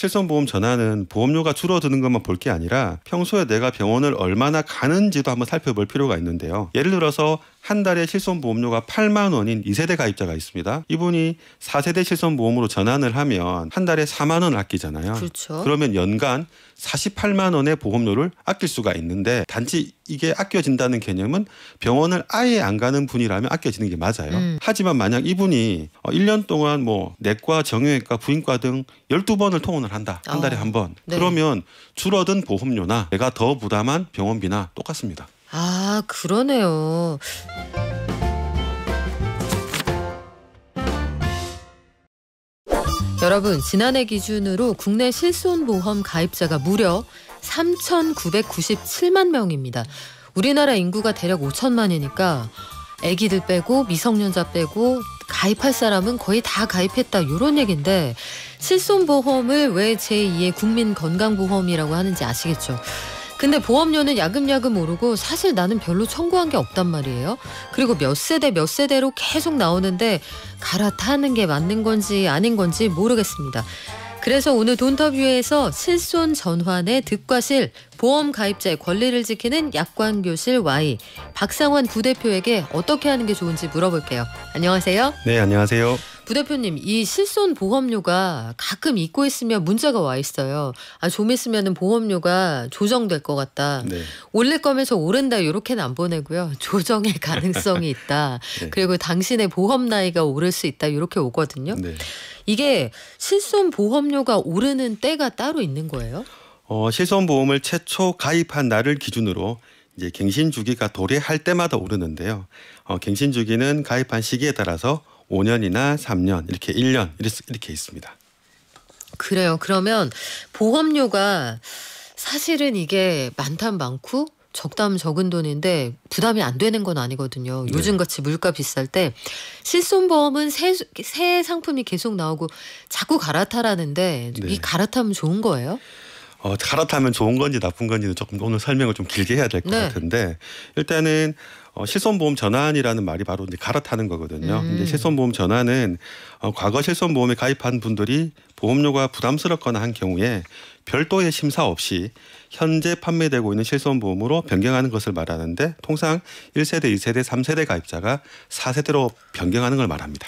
실손보험 전환은 보험료가 줄어드는 것만 볼 게 아니라 평소에 내가 병원을 얼마나 가는지도 한번 살펴볼 필요가 있는데요. 예를 들어서 한 달에 실손보험료가 8만 원인 2세대 가입자가 있습니다. 이분이 4세대 실손보험으로 전환을 하면 한 달에 4만 원 아끼잖아요. 그렇죠. 그러면 연간 48만 원의 보험료를 아낄 수가 있는데 단지 이게 아껴진다는 개념은 병원을 아예 안 가는 분이라면 아껴지는 게 맞아요. 하지만 만약 이분이 1년 동안 뭐 내과, 정형외과, 부인과 등 12번을 통원을 한다. 한 달에 한 번. 네. 그러면 줄어든 보험료나 내가 더 부담한 병원비나 똑같습니다. 아, 그러네요. 여러분, 지난해 기준으로 국내 실손보험 가입자가 무려 3,997만 명입니다. 우리나라 인구가 대략 5천만이니까 아기들 빼고 미성년자 빼고 가입할 사람은 거의 다 가입했다 이런 얘기인데 실손보험을 왜 제2의 국민건강보험이라고 하는지 아시겠죠? 근데 보험료는 야금야금 오르고 사실 나는 별로 청구한 게 없단 말이에요. 그리고 몇 세대로 계속 나오는데 갈아타는 게 맞는 건지 아닌 건지 모르겠습니다. 그래서 오늘 돈터뷰에서 실손 전환의 득과 실, 보험 가입자의 권리를 지키는 약관교실 Y 박상환 부대표에게 어떻게 하는 게 좋은지 물어볼게요. 안녕하세요. 네, 안녕하세요. 부대표님, 이 실손 보험료가 가끔 잊고 있으면 문자가 와 있어요. 좀 있으면 보험료가 조정될 것 같다. 네. 오를 거면서 오른다 이렇게는 안 보내고요. 조정의 가능성이 있다. 네. 그리고 당신의 보험 나이가 오를 수 있다 이렇게 오거든요. 네. 이게 실손 보험료가 오르는 때가 따로 있는 거예요? 실손보험을 최초 가입한 날을 기준으로 이제 갱신 주기가 도래할 때마다 오르는데요. 갱신 주기는 가입한 시기에 따라서 5년이나 3년, 이렇게 1년 이렇게 있습니다. 그래요. 그러면 보험료가 사실은 이게 많다면 많고 적다면 적은 돈인데 부담이 안 되는 건 아니거든요. 네. 요즘같이 물가 비쌀 때 실손보험은 새 상품이 계속 나오고 자꾸 갈아타라는데 네. 이 갈아타면 좋은 거예요? 갈아타면 좋은 건지 나쁜 건지는 조금 오늘 설명을 좀 길게 해야 될 것 같은데 일단은 실손보험 전환이라는 말이 바로 이제 갈아타는 거거든요. 근데 실손보험 전환은 과거 실손보험에 가입한 분들이 보험료가 부담스럽거나 한 경우에 별도의 심사 없이 현재 판매되고 있는 실손보험으로 변경하는 것을 말하는데 통상 1세대, 2세대, 3세대 가입자가 4세대로 변경하는 걸 말합니다.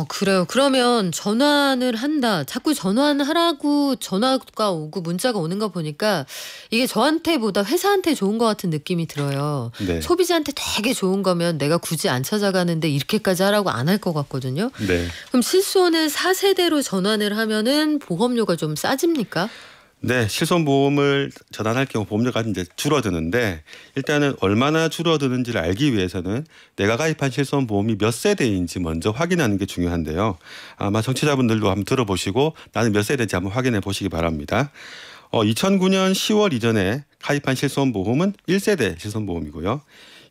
그래요. 그러면 전환을 한다. 자꾸 전환하라고 전화가 오고 문자가 오는 거 보니까 이게 저한테보다 회사한테 좋은 것 같은 느낌이 들어요. 네. 소비자한테 되게 좋은 거면 내가 굳이 안 찾아가는데 이렇게까지 하라고 안 할 것 같거든요. 네. 그럼 실손을 4세대로 전환을 하면은 보험료가 좀 싸집니까? 네, 실손보험을 전환할 경우 보험료가 이제 줄어드는데 일단은 얼마나 줄어드는지를 알기 위해서는 내가 가입한 실손보험이 몇 세대인지 먼저 확인하는 게 중요한데요. 아마 청취자분들도 한번 들어보시고 나는 몇 세대인지 한번 확인해 보시기 바랍니다. 2009년 10월 이전에 가입한 실손보험은 1세대 실손보험이고요.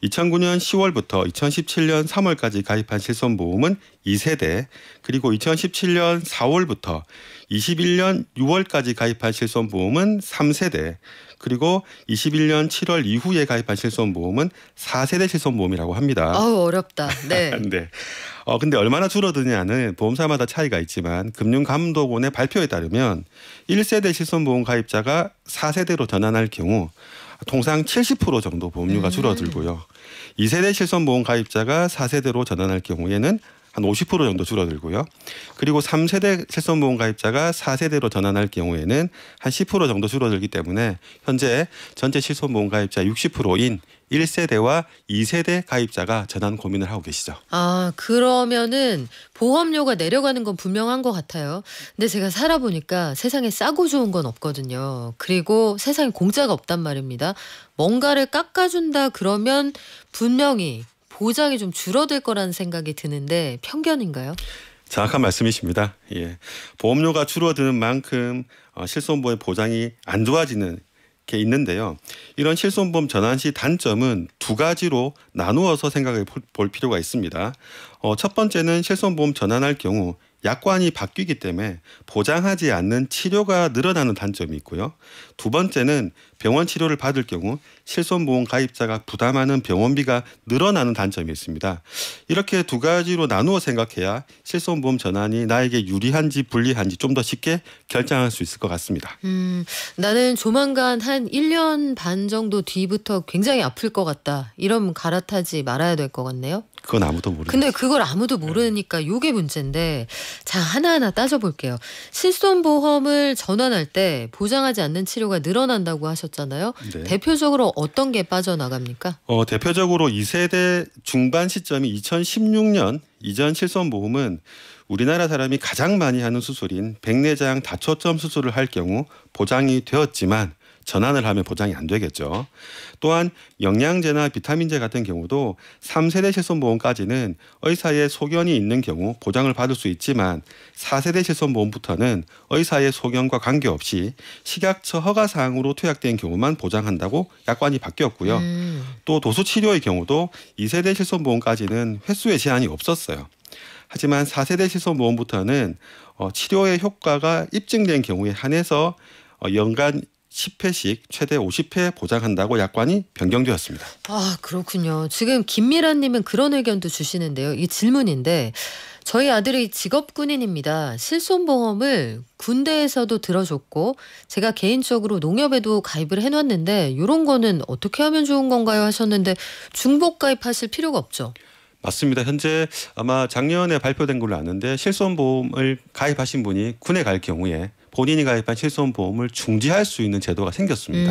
2009년 10월부터 2017년 3월까지 가입한 실손보험은 2세대, 그리고 2017년 4월부터 21년 6월까지 가입한 실손보험은 3세대, 그리고 21년 7월 이후에 가입한 실손보험은 4세대 실손보험이라고 합니다. 어렵다. 네. 네. 근데 얼마나 줄어드냐는 보험사마다 차이가 있지만 금융감독원의 발표에 따르면 1세대 실손보험 가입자가 4세대로 전환할 경우 통상 70% 정도 보험료가 줄어들고요. 2세대 실손보험 가입자가 4세대로 전환할 경우에는 한 50% 정도 줄어들고요. 그리고 3세대 실손보험 가입자가 4세대로 전환할 경우에는 한 10% 정도 줄어들기 때문에 현재 전체 실손보험 가입자 60%인 1세대와 2세대 가입자가 전환 고민을 하고 계시죠. 그러면은 보험료가 내려가는 건 분명한 것 같아요. 근데 제가 살아보니까 세상에 싸고 좋은 건 없거든요. 그리고 세상에 공짜가 없단 말입니다. 뭔가를 깎아준다 그러면 분명히 보장이 좀 줄어들 거라는 생각이 드는데 편견인가요? 정확한 말씀이십니다. 예, 보험료가 줄어드는 만큼 실손보험의 보장이 안 좋아지는 게 있는데요. 이런 실손보험 전환 시 단점은 두 가지로 나누어서 생각해 볼 필요가 있습니다. 첫 번째는 실손보험 전환할 경우 약관이 바뀌기 때문에 보장하지 않는 치료가 늘어나는 단점이 있고요. 두 번째는 병원 치료를 받을 경우 실손보험 가입자가 부담하는 병원비가 늘어나는 단점이 있습니다. 이렇게 두 가지로 나누어 생각해야 실손보험 전환이 나에게 유리한지 불리한지 좀 더 쉽게 결정할 수 있을 것 같습니다. 나는 조만간 한 1년 반 정도 뒤부터 굉장히 아플 것 같다. 이러면 갈아타지 말아야 될 것 같네요. 그건 아무도 모르죠. 근데 그걸 아무도 모르니까 요게 문제인데, 자, 하나하나 따져볼게요. 실손보험을 전환할 때 보장하지 않는 치료가 늘어난다고 하셨잖아요. 네. 대표적으로 어떤 게 빠져나갑니까? 대표적으로 2세대 중반 시점이 2016년 이전 실손보험은 우리나라 사람이 가장 많이 하는 수술인 백내장 다초점 수술을 할 경우 보장이 되었지만 전환을 하면 보장이 안 되겠죠. 또한 영양제나 비타민제 같은 경우도 3세대 실손보험까지는 의사의 소견이 있는 경우 보장을 받을 수 있지만 4세대 실손보험부터는 의사의 소견과 관계없이 식약처 허가사항으로 투약된 경우만 보장한다고 약관이 바뀌었고요. 또 도수치료의 경우도 2세대 실손보험까지는 횟수의 제한이 없었어요. 하지만 4세대 실손보험부터는 치료의 효과가 입증된 경우에 한해서 연간 10회씩 최대 50회 보장한다고 약관이 변경되었습니다. 아, 그렇군요. 지금 김미라님은 그런 의견도 주시는데요. 이 질문인데, 저희 아들이 직업군인입니다. 실손보험을 군대에서도 들어줬고 제가 개인적으로 농협에도 가입을 해놨는데 이런 거는 어떻게 하면 좋은 건가요? 하셨는데 중복 가입하실 필요가 없죠. 맞습니다. 현재 아마 작년에 발표된 걸로 아는데 실손보험을 가입하신 분이 군에 갈 경우에 본인이 가입한 실손보험을 중지할 수 있는 제도가 생겼습니다.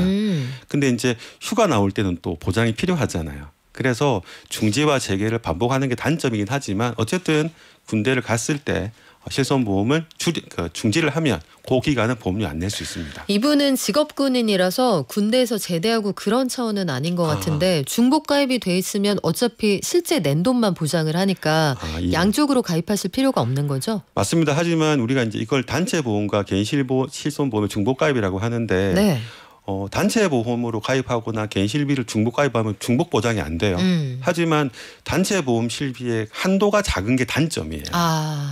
근데 이제 휴가 나올 때는 또 보장이 필요하잖아요. 그래서 중지와 재개를 반복하는 게 단점이긴 하지만 어쨌든 군대를 갔을 때 실손보험을 중지를 하면 그 기간은 보험료 안 낼 수 있습니다. 이분은 직업군인이라서 군대에서 제대하고 그런 차원은 아닌 것 같은데 중복 가입이 돼 있으면 어차피 실제 낸 돈만 보장을 하니까 예. 양쪽으로 가입하실 필요가 없는 거죠? 맞습니다. 하지만 우리가 이제 이걸 단체 보험과 개인 실손보험의 중복 가입이라고 하는데 네. 단체 보험으로 가입하거나 개인 실비를 중복 가입하면 중복 보장이 안 돼요. 하지만 단체 보험 실비의 한도가 작은 게 단점이에요.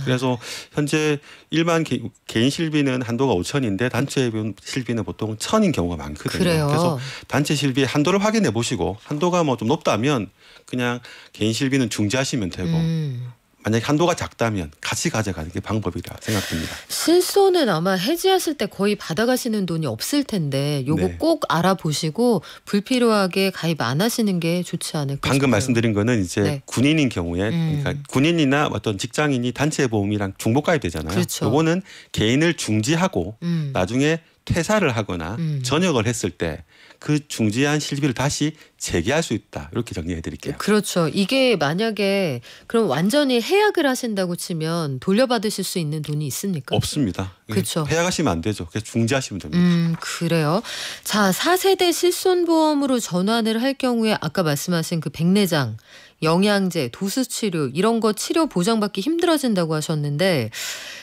그래서 현재 일반 개인 실비는 한도가 5천인데 단체 실비는 보통 1,000인 경우가 많거든요. 그래요. 그래서 단체 실비의 한도를 확인해 보시고 한도가 뭐 좀 높다면 그냥 개인 실비는 중지하시면 되고 만약에 한도가 작다면 같이 가져가는 게 방법이라 생각됩니다. 실손은 아마 해지하실 때 거의 받아가시는 돈이 없을 텐데 요거 네. 꼭 알아보시고 불필요하게 가입 안 하시는 게 좋지 않을까 방금 싶어요. 말씀드린 거는 이제 네. 군인인 경우에 그러니까 군인이나 어떤 직장인이 단체 보험이랑 중복 가입되잖아요. 그렇죠. 요거는 개인을 중지하고 나중에 퇴사를 하거나 전역을 했을 때 그 중지한 실비를 다시 재개할 수 있다. 이렇게 정리해 드릴게요. 그렇죠. 이게 만약에 그럼 완전히 해약을 하신다고 치면 돌려받으실 수 있는 돈이 있습니까? 없습니다. 그렇죠. 해약하시면 안 되죠. 그래서 중지하시면 됩니다. 그래요. 자, 4세대 실손보험으로 전환을 할 경우에 아까 말씀하신 그 백내장, 영양제, 도수치료 이런 거 치료 보장받기 힘들어진다고 하셨는데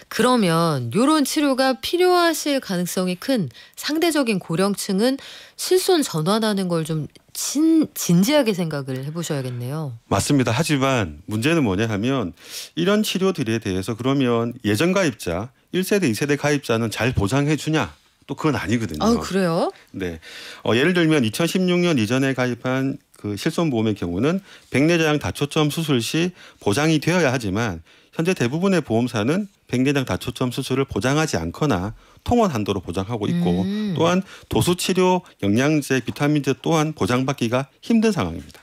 그러면 이런 치료가 필요하실 가능성이 큰 상대적인 고령층은 실손 전환하는 걸 좀 진지하게 생각을 해보셔야겠네요. 맞습니다. 하지만 문제는 뭐냐 하면 이런 치료들에 대해서 그러면 예전 가입자 1세대, 2세대 가입자는 잘 보장해 주냐? 또 그건 아니거든요. 아, 그래요? 네. 예를 들면 2016년 이전에 가입한 그 실손보험의 경우는 백내장 다초점 수술 시 보장이 되어야 하지만 현재 대부분의 보험사는 백내장 다초점 수술을 보장하지 않거나 통원 한도로 보장하고 있고 또한 도수치료, 영양제, 비타민제 또한 보장받기가 힘든 상황입니다.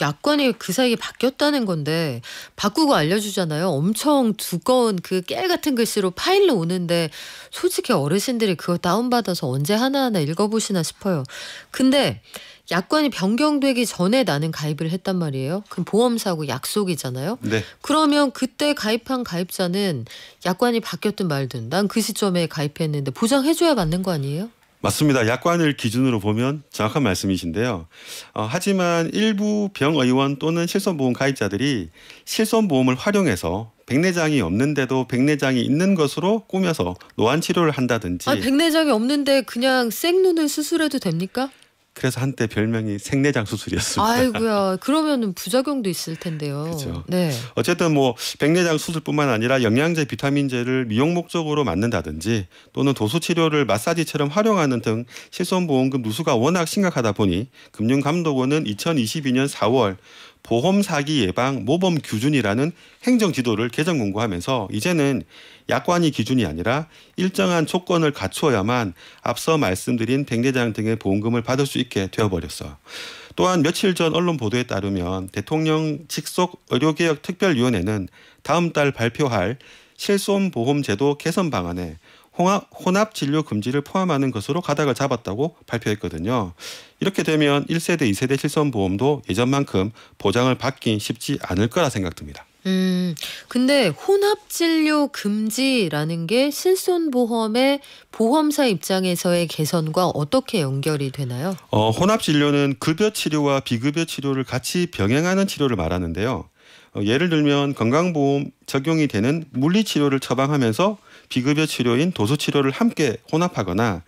약관이 그 사이에 바뀌었다는 건데 바꾸고 알려주잖아요. 엄청 두꺼운 그 깨 같은 글씨로 파일로 오는데 솔직히 어르신들이 그거 다운받아서 언제 하나하나 읽어보시나 싶어요. 근데 약관이 변경되기 전에 나는 가입을 했단 말이에요. 그럼 보험사하고 약속이잖아요. 네. 그러면 그때 가입한 가입자는 약관이 바뀌었든 말든 난 그 시점에 가입했는데 보장해줘야 맞는 거 아니에요? 맞습니다. 약관을 기준으로 보면 정확한 말씀이신데요. 하지만 일부 병의원 또는 실손보험 가입자들이 실손보험을 활용해서 백내장이 없는데도 백내장이 있는 것으로 꾸며서 노안 치료를 한다든지 백내장이 없는데 그냥 생눈을 수술해도 됩니까? 그래서 한때 별명이 생내장 수술이었습니다. 아이고야. 그러면은 부작용도 있을 텐데요. 그렇죠. 네. 어쨌든 뭐 백내장 수술뿐만 아니라 영양제, 비타민제를 미용 목적으로 맞는다든지 또는 도수 치료를 마사지처럼 활용하는 등 실손보험금 누수가 워낙 심각하다 보니 금융감독원은 2022년 4월 보험 사기 예방 모범 규준이라는 행정 지도를 개정 공고하면서 이제는 약관이 기준이 아니라 일정한 조건을 갖추어야만 앞서 말씀드린 백내장 등의 보험금을 받을 수 있게 되어버렸어요. 또한 며칠 전 언론 보도에 따르면 대통령 직속 의료개혁 특별위원회는 다음 달 발표할 실손보험제도 개선 방안에 혼합진료 금지를 포함하는 것으로 가닥을 잡았다고 발표했거든요. 이렇게 되면 1세대, 2세대 실손보험도 예전만큼 보장을 받긴 쉽지 않을 거라 생각됩니다. 근데 혼합진료 금지라는 게 실손보험의 보험사 입장에서의 개선과 어떻게 연결이 되나요? 혼합진료는 급여 치료와 비급여 치료를 같이 병행하는 치료를 말하는데요. 예를 들면 건강보험 적용이 되는 물리치료를 처방하면서 비급여 치료인 도수치료를 함께 혼합하거나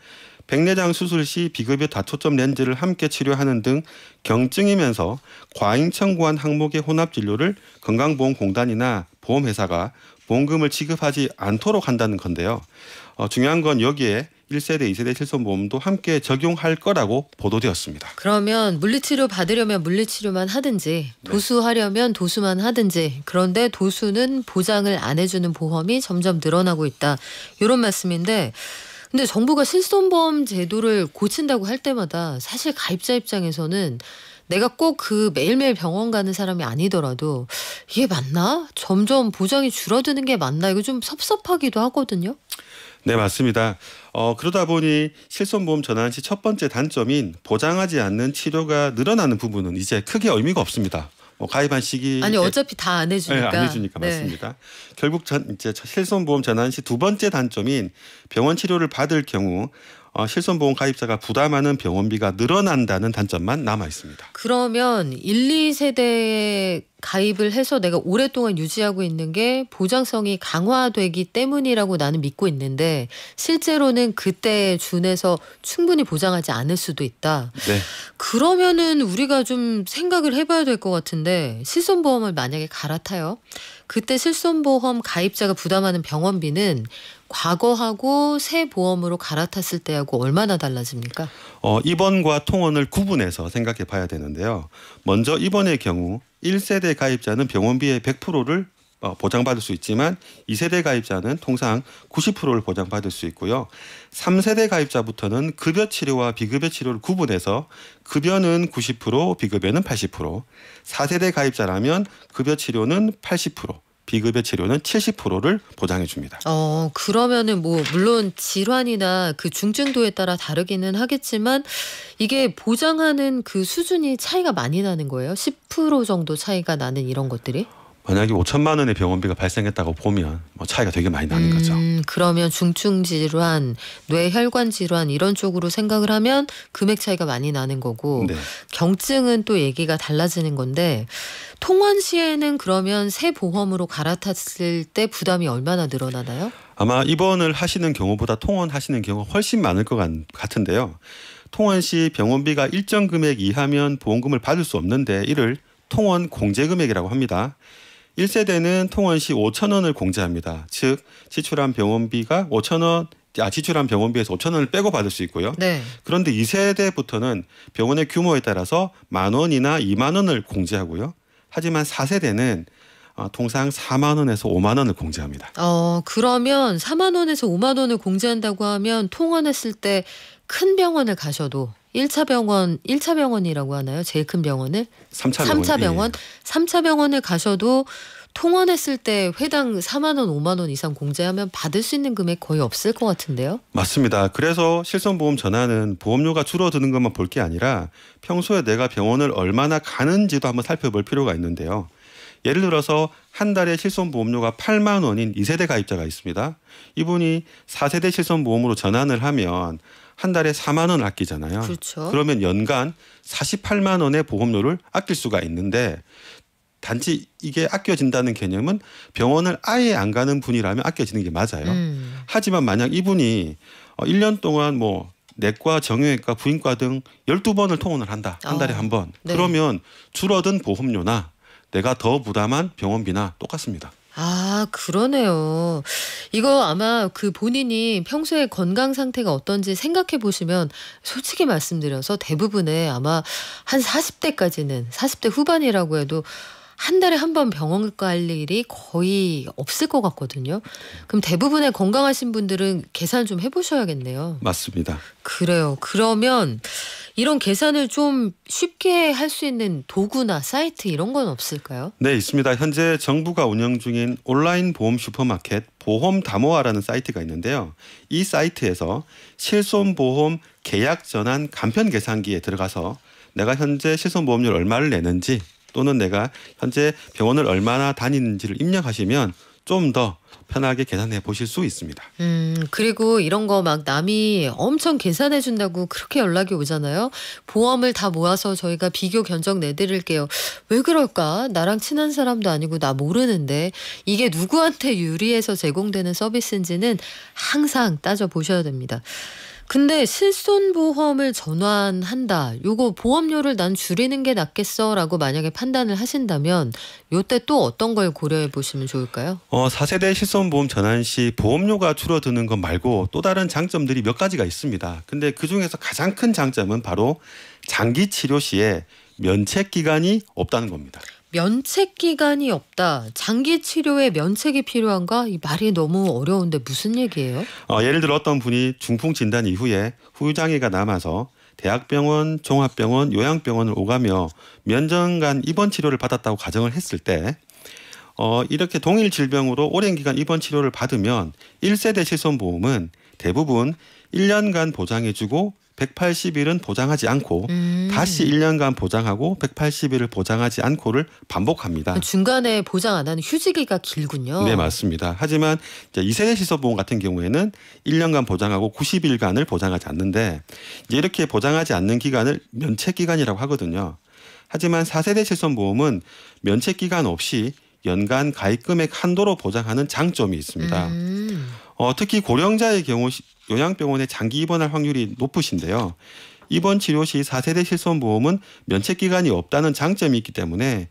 백내장 수술 시 비급여 다초점 렌즈를 함께 치료하는 등 경증이면서 과잉 청구한 항목의 혼합진료를 건강보험공단이나 보험회사가 보험금을 지급하지 않도록 한다는 건데요. 중요한 건 여기에 1세대, 2세대 실손보험도 함께 적용할 거라고 보도되었습니다. 그러면 물리치료 받으려면 물리치료만 하든지 도수하려면 도수만 하든지 그런데 도수는 보장을 안 해주는 보험이 점점 늘어나고 있다. 이런 말씀인데 근데 정부가 실손보험 제도를 고친다고 할 때마다 사실 가입자 입장에서는 내가 꼭 그 매일매일 병원 가는 사람이 아니더라도 이게 맞나? 점점 보장이 줄어드는 게 맞나? 이거 좀 섭섭하기도 하거든요. 네, 맞습니다. 그러다 보니 실손보험 전환 시 첫 번째 단점인 보장하지 않는 치료가 늘어나는 부분은 이제 크게 의미가 없습니다. 가입한 시기 아니 어차피 다 안 해주니까. 안 해주니까 네. 맞습니다. 결국 이제 실손보험 전환 시 두 번째 단점인 병원 치료를 받을 경우 실손보험 가입자가 부담하는 병원비가 늘어난다는 단점만 남아 있습니다. 그러면 1, 2세대에 가입을 해서 내가 오랫동안 유지하고 있는 게 보장성이 강화되기 때문이라고 나는 믿고 있는데 실제로는 그때에 준해서 충분히 보장하지 않을 수도 있다. 네. 그러면은 우리가 좀 생각을 해봐야 될 것 같은데 실손보험을 만약에 갈아타요. 그때 실손보험 가입자가 부담하는 병원비는 과거하고 새 보험으로 갈아탔을 때하고 얼마나 달라집니까? 입원과 통원을 구분해서 생각해 봐야 되는데요. 먼저 입원의 경우 1세대 가입자는 병원비의 100%를 보장받을 수 있지만 2세대 가입자는 통상 90%를 보장받을 수 있고요. 3세대 가입자부터는 급여 치료와 비급여 치료를 구분해서 급여는 90%, 비급여는 80%, 4세대 가입자라면 급여 치료는 80%, 비급여 치료는 70%를 보장해 줍니다. 그러면은 뭐 물론 질환이나 그 중증도에 따라 다르기는 하겠지만 이게 보장하는 그 수준이 차이가 많이 나는 거예요? 10% 정도 차이가 나는 이런 것들이? 만약에 5천만 원의 병원비가 발생했다고 보면 차이가 되게 많이 나는 거죠. 그러면 중증 질환, 뇌혈관 질환 이런 쪽으로 생각을 하면 금액 차이가 많이 나는 거고 네. 경증은 또 얘기가 달라지는 건데 통원 시에는 그러면 새 보험으로 갈아탔을 때 부담이 얼마나 늘어나나요? 아마 입원을 하시는 경우보다 통원하시는 경우가 훨씬 많을 것 같은데요. 통원 시 병원비가 일정 금액 이하면 보험금을 받을 수 없는데 이를 통원 공제 금액이라고 합니다. 1세대는 통원 시 5천 원을 공제합니다. 즉 지출한 병원비가 지출한 병원비에서 5천 원을 빼고 받을 수 있고요. 네. 그런데 2세대부터는 병원의 규모에 따라서 10,000원이나 2만 원을 공제하고요. 하지만 4세대는 통상 4만 원에서 5만 원을 공제합니다. 그러면 4만 원에서 5만 원을 공제한다고 하면 통원했을 때 큰 병원을 가셔도 1차 병원이라고 하나요? 제일 큰 병원을? 3차 병원? 3차 병원을 가셔도 통원했을 때 회당 4만 원, 5만 원 이상 공제하면 받을 수 있는 금액 거의 없을 것 같은데요? 맞습니다. 그래서 실손보험 전환은 보험료가 줄어드는 것만 볼 게 아니라 평소에 내가 병원을 얼마나 가는지도 한번 살펴볼 필요가 있는데요. 예를 들어서 한 달에 실손보험료가 8만 원인 2세대 가입자가 있습니다. 이분이 4세대 실손보험으로 전환을 하면 한 달에 4만 원 아끼잖아요. 그렇죠. 그러면 연간 48만 원의 보험료를 아낄 수가 있는데 단지 이게 아껴진다는 개념은 병원을 아예 안 가는 분이라면 아껴지는 게 맞아요. 하지만 만약 이분이 1년 동안 내과, 정형외과, 부인과 등 12번을 통원을 한다. 한 달에 한 번. 네. 그러면 줄어든 보험료나 내가 더 부담한 병원비나 똑같습니다. 아, 그러네요. 이거 아마 그 본인이 평소에 건강 상태가 어떤지 생각해 보시면 솔직히 말씀드려서 대부분의 아마 한 40대까지는 40대 후반이라고 해도 한 달에 한 번 병원 갈 일이 거의 없을 것 같거든요. 그럼 대부분의 건강하신 분들은 계산 좀 해보셔야겠네요. 맞습니다. 그래요. 그러면 이런 계산을 좀 쉽게 할 수 있는 도구나 사이트 이런 건 없을까요? 네, 있습니다. 현재 정부가 운영 중인 온라인 보험 슈퍼마켓 보험다모아라는 사이트가 있는데요. 이 사이트에서 실손보험 계약 전환 간편 계산기에 들어가서 내가 현재 실손보험료를 얼마를 내는지 또는 내가 현재 병원을 얼마나 다니는지를 입력하시면 좀 더 편하게 계산해 보실 수 있습니다. 그리고 이런 거 막 남이 엄청 계산해 준다고 그렇게 연락이 오잖아요. 보험을 다 모아서 저희가 비교 견적 내드릴게요. 왜 그럴까? 나랑 친한 사람도 아니고 나 모르는데 이게 누구한테 유리해서 제공되는 서비스인지는 항상 따져보셔야 됩니다. 근데 실손보험을 전환한다. 요거 보험료를 난 줄이는 게 낫겠어라고 만약에 판단을 하신다면 요때 또 어떤 걸 고려해 보시면 좋을까요? 4세대 실손보험 전환 시 보험료가 줄어드는 것 말고 또 다른 장점들이 몇 가지가 있습니다. 근데 그중에서 가장 큰 장점은 바로 장기 치료 시에 면책 기간이 없다는 겁니다. 면책 기간이 없다. 장기 치료에 면책이 필요한가? 이 말이 너무 어려운데 무슨 얘기예요? 예를 들어 어떤 분이 중풍 진단 이후에 후유장애가 남아서 대학병원, 종합병원, 요양병원을 오가며 몇 년간 입원 치료를 받았다고 가정을 했을 때 이렇게 동일 질병으로 오랜 기간 입원 치료를 받으면 1세대 실손보험은 대부분 1년간 보장해주고 180일은 보장하지 않고 다시 1년간 보장하고 180일을 보장하지 않고를 반복합니다. 중간에 보장 안 하는 휴지기가 길군요. 네, 맞습니다. 하지만 이제 2세대 실손보험 같은 경우에는 1년간 보장하고 90일간을 보장하지 않는데 이제 이렇게 보장하지 않는 기간을 면책 기간이라고 하거든요. 하지만 4세대 실손보험은 면책 기간 없이 연간 가입 금액 한도로 보장하는 장점이 있습니다. 특히 고령자의 경우 요양병원에 장기 입원할 확률이 높으신데요. 입원 치료 시 4세대 실손보험은 면책 기간이 없다는 장점이 있기 때문에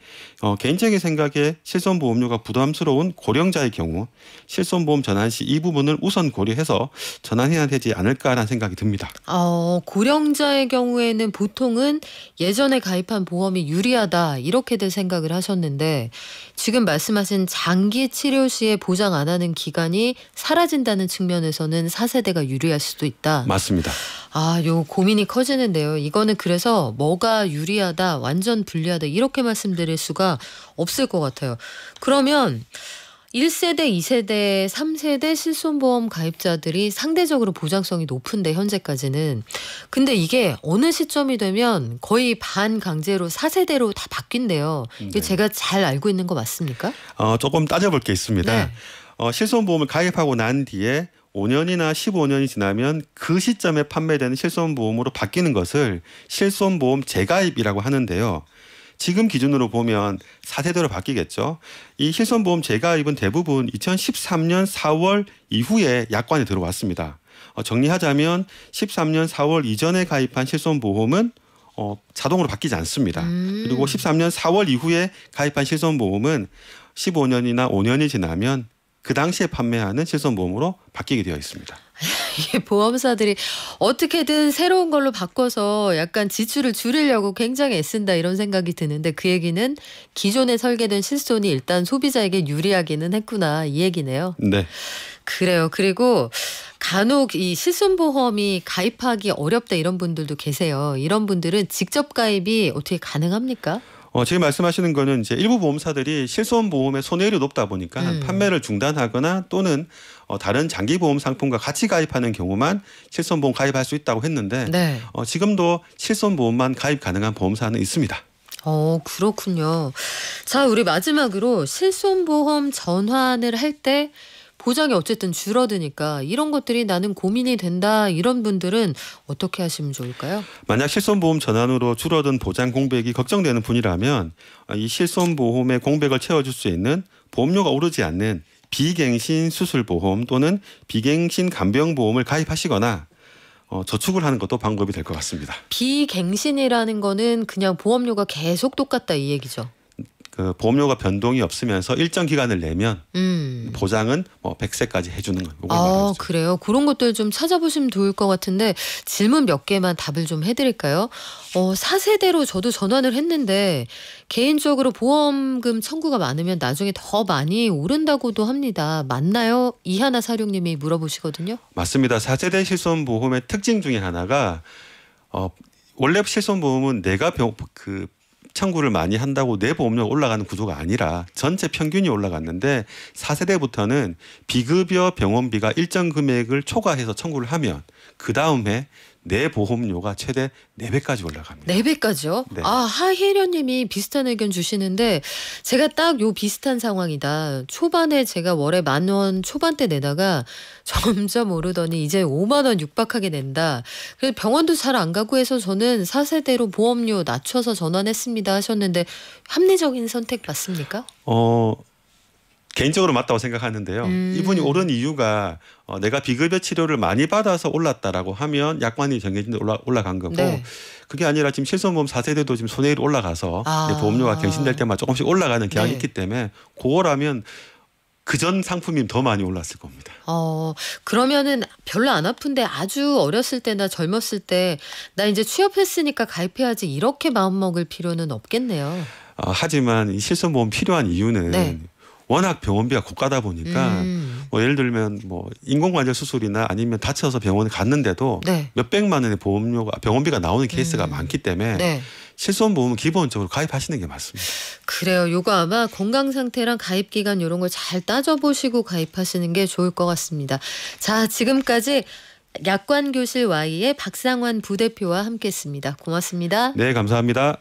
개인적인 생각에 실손보험료가 부담스러운 고령자의 경우 실손보험 전환 시 이 부분을 우선 고려해서 전환해야 되지 않을까라는 생각이 듭니다. 고령자의 경우에는 보통은 예전에 가입한 보험이 유리하다 이렇게들 생각을 하셨는데 지금 말씀하신 장기 치료 시에 보장 안 하는 기간이 사라진다는 측면에서는 4세대가 유리할 수도 있다. 맞습니다. 요 고민이 커지는데요. 이거는 그래서 뭐가 유리하다, 완전 불리하다 이렇게 말씀드릴 수가 없을 것 같아요. 그러면 1세대, 2세대, 3세대 실손보험 가입자들이 상대적으로 보장성이 높은데 현재까지는. 근데 이게 어느 시점이 되면 거의 반강제로 4세대로 다 바뀐대요. 이게 제가 잘 알고 있는 거 맞습니까? 조금 따져볼 게 있습니다. 네. 실손보험을 가입하고 난 뒤에 5년이나 15년이 지나면 그 시점에 판매되는 실손보험으로 바뀌는 것을 실손보험 재가입이라고 하는데요. 지금 기준으로 보면 4세대로 바뀌겠죠. 이 실손보험 재가입은 대부분 2013년 4월 이후에 약관에 들어왔습니다. 정리하자면 13년 4월 이전에 가입한 실손보험은 자동으로 바뀌지 않습니다. 그리고 13년 4월 이후에 가입한 실손보험은 15년이나 5년이 지나면 그 당시에 판매하는 실손보험으로 바뀌게 되어 있습니다. 이게 보험사들이 어떻게든 새로운 걸로 바꿔서 약간 지출을 줄이려고 굉장히 애쓴다 이런 생각이 드는데 그 얘기는 기존에 설계된 실손이 일단 소비자에게 유리하기는 했구나 이 얘기네요. 네. 그래요. 그리고 간혹 이 실손보험이 가입하기 어렵다 이런 분들도 계세요. 이런 분들은 직접 가입이 어떻게 가능합니까? 지금 말씀하시는 거는 이제 일부 보험사들이 실손보험의 손해율이 높다 보니까 판매를 중단하거나 또는 다른 장기보험 상품과 같이 가입하는 경우만 실손보험 가입할 수 있다고 했는데 네. 지금도 실손보험만 가입 가능한 보험사는 있습니다. 그렇군요. 자, 우리 마지막으로 실손보험 전환을 할 때 보장이 어쨌든 줄어드니까 이런 것들이 나는 고민이 된다 이런 분들은 어떻게 하시면 좋을까요? 만약 실손보험 전환으로 줄어든 보장 공백이 걱정되는 분이라면 이 실손보험의 공백을 채워줄 수 있는 보험료가 오르지 않는 비갱신 수술보험 또는 비갱신 간병보험을 가입하시거나 저축을 하는 것도 방법이 될 것 같습니다. 비갱신이라는 거는 그냥 보험료가 계속 똑같다 이 얘기죠. 그 보험료가 변동이 없으면서 일정 기간을 내면 보장은 100세까지 해주는 거. 아, 그래요? 그런 것들 좀 찾아보시면 좋을 것 같은데 질문 몇 개만 답을 좀 해드릴까요? 4세대로 저도 전환을 했는데 개인적으로 보험금 청구가 많으면 나중에 더 많이 오른다고도 합니다. 맞나요? 이하나 사령님이 물어보시거든요. 맞습니다. 4세대 실손보험의 특징 중에 하나가 원래 실손보험은 내가 청구를 많이 한다고 내 보험료가 올라가는 구조가 아니라 전체 평균이 올라갔는데 4세대부터는 비급여 병원비가 일정 금액을 초과해서 청구를 하면 그 다음에 내 보험료가 최대 4배까지 올라갑니다. 4배까지요? 네. 하혜련 님이 비슷한 의견 주시는데 제가 딱 요 비슷한 상황이다. 초반에 제가 월에 10,000원 초반대 내다가 점점 오르더니 이제 5만 원 육박하게 낸다. 그래서 병원도 잘 안 가고 해서 저는 4세대로 보험료 낮춰서 전환했습니다 하셨는데 합리적인 선택 맞습니까? 개인적으로 맞다고 생각하는데요. 이분이 오른 이유가 내가 비급여 치료를 많이 받아서 올랐다라고 하면 약관이 정해진 데 올라간 거고 네. 그게 아니라 지금 실손보험 4세대도 지금 손해율이 올라가서 보험료가 갱신될 때마다 조금씩 올라가는 경향이 있기 때문에 그거라면 그전 상품이 더 많이 올랐을 겁니다. 그러면은 별로 안 아픈데 아주 어렸을 때나 젊었을 때 나 이제 취업했으니까 가입해야지 이렇게 마음먹을 필요는 없겠네요. 하지만 이 실손보험 필요한 이유는 네. 워낙 병원비가 고가다 보니까 예를 들면 인공관절 수술이나 아니면 다쳐서 병원에 갔는데도 네. 몇백만 원의 병원비가 나오는 케이스가 많기 때문에 네. 실손보험은 기본적으로 가입하시는 게 맞습니다. 그래요. 요거 아마 건강 상태랑 가입 기간 이런 걸 잘 따져보시고 가입하시는 게 좋을 것 같습니다. 자, 지금까지 약관교실 Y의 박상환 부대표와 함께했습니다. 고맙습니다. 네, 감사합니다.